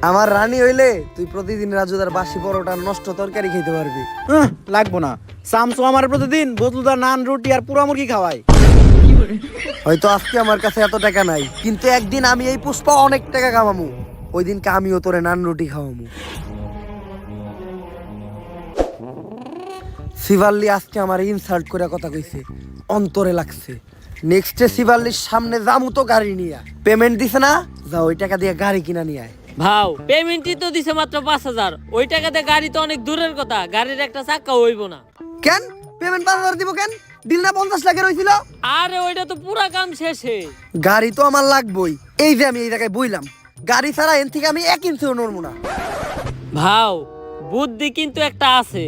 আমার রানী হইলে তুই প্রতিদিন রাজুদার বাসি পরোটা নষ্ট তরকারি খেতে পারবি। লাগবো না। শামসু আমার প্রতিদিন বদলুদার নান রুটি আর পুরা মুরগি খাওয়াই। হয়তো আজকে আমার কাছে এত টাকা নাই, কিন্তু একদিন আমি এই পুষ্পা অনেক টাকা কামামু। ওই দিনকে আমিও তোরে নান রুটি খাওয়ামু। শিবাল্লি আজকে আমার ইনসাল্ট করে কথা কইছে, অন্তরে লাগছে। নেক্সটে শিবাল্লির সামনে যামু তো গাড়ি নিয়ে। পেমেন্ট দিছে না, যা ওই টাকা দিয়ে গাড়ি কিনা নিয়ে আয়। ভাও পেমেন্টই তো দিছে মাত্র 5,000, ওই টাকাতে গাড়ি তো অনেক দূরের কথা, গাড়ির একটা চাকা হইব না। কেন পেমেন্ট 5,000 দিব কেন? দিল না 50 লাখের হইছিল? আরে ওইটা তো পুরা কাম শেষে। গাড়ি তো আমার লাগবই। এই যে আমি এই জায়গায় বইলাম, গাড়ি ছাড়া এন থেকে আমি 1 ইঞ্চিও নড়বো না। ভাও বুদ্ধি কিন্তু একটা আছে।